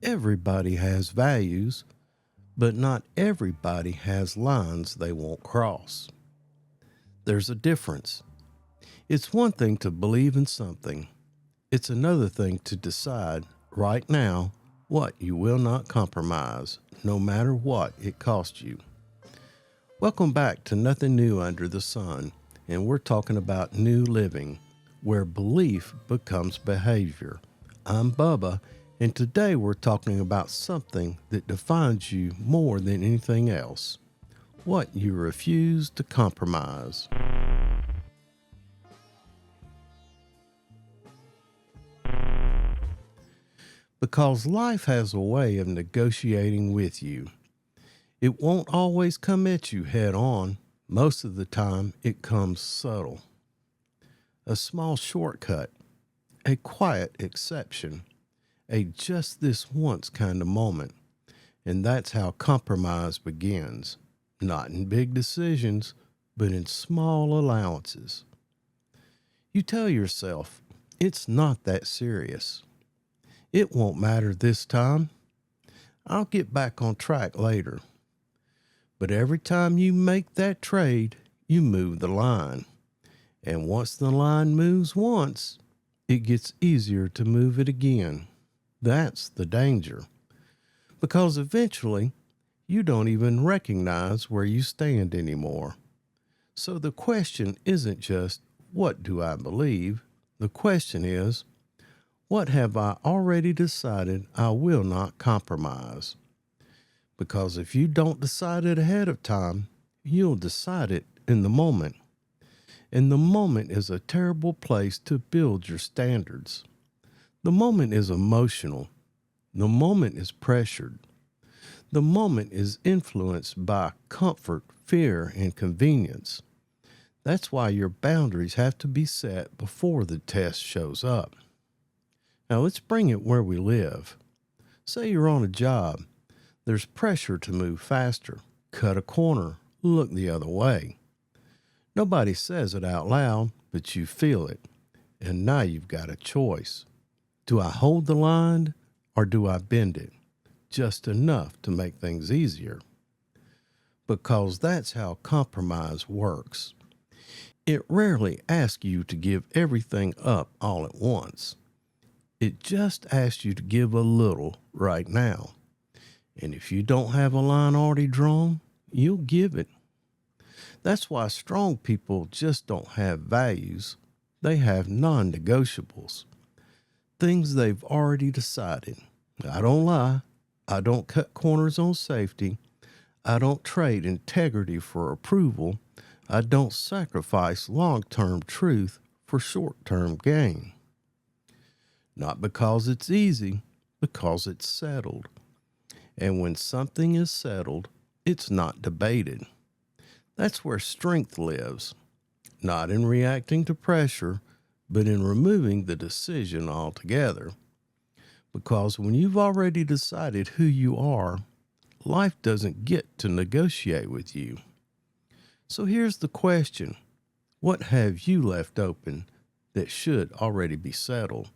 Everybody has values, but not everybody has lines they won't cross. There's a difference. It's one thing to believe in something, it's another thing to decide right now what you will not compromise, no matter what it costs you. Welcome back to Nothing New Under the Sun, and we're talking about new living, where belief becomes behavior. I'm Bubba, and today we're talking about something that defines you more than anything else: what you refuse to compromise. Because life has a way of negotiating with you. It won't always come at you head on. Most of the time, it comes subtle. A small shortcut, a quiet exception, a just this once kind of moment. And that's how compromise begins. Not in big decisions, but in small allowances. You tell yourself, it's not that serious. It won't matter this time. I'll get back on track later. But every time you make that trade, you move the line. And once the line moves once, it gets easier to move it again. That's the danger. Because eventually, you don't even recognize where you stand anymore. So the question isn't just, what do I believe? The question is, what have I already decided I will not compromise? Because if you don't decide it ahead of time, you'll decide it in the moment. And the moment is a terrible place to build your standards. The moment is emotional. The moment is pressured. The moment is influenced by comfort, fear, and convenience. That's why your boundaries have to be set before the test shows up. Now let's bring it where we live. Say you're on a job. There's pressure to move faster, cut a corner, look the other way. Nobody says it out loud, but you feel it. And now you've got a choice. Do I hold the line or do I bend it? Just enough to make things easier. Because that's how compromise works. It rarely asks you to give everything up all at once. It just asks you to give a little right now. And if you don't have a line already drawn, you'll give it. That's why strong people just don't have values. They have non-negotiables. Things they've already decided. I don't lie. I don't cut corners on safety. I don't trade integrity for approval. I don't sacrifice long-term truth for short-term gain. Not because it's easy, because it's settled. And when something is settled, it's not debated. That's where strength lives, not in reacting to pressure, but in removing the decision altogether. Because when you've already decided who you are, life doesn't get to negotiate with you. So here's the question: what have you left open that should already be settled?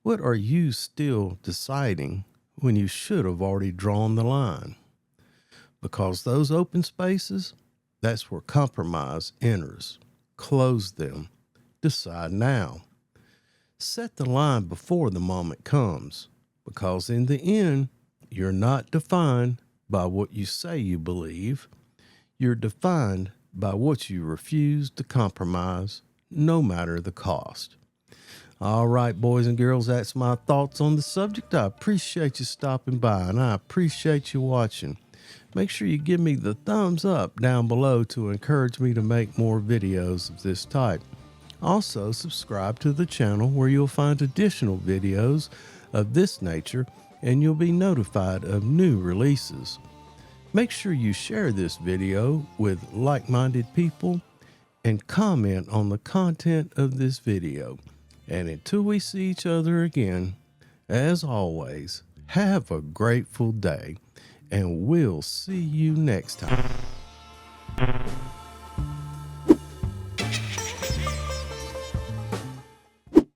What are you still deciding when you should have already drawn the line? Because those open spaces, that's where compromise enters. Close them. Decide now. Set the line before the moment comes, because in the end, you're not defined by what you say you believe. You're defined by what you refuse to compromise, no matter the cost. All right, boys and girls, that's my thoughts on the subject. I appreciate you stopping by, and I appreciate you watching. Make sure you give me the thumbs up down below to encourage me to make more videos of this type. Also, subscribe to the channel where you'll find additional videos of this nature, and you'll be notified of new releases. Make sure you share this video with like-minded people and comment on the content of this video. And until we see each other again, as always, have a grateful day, and we'll see you next time.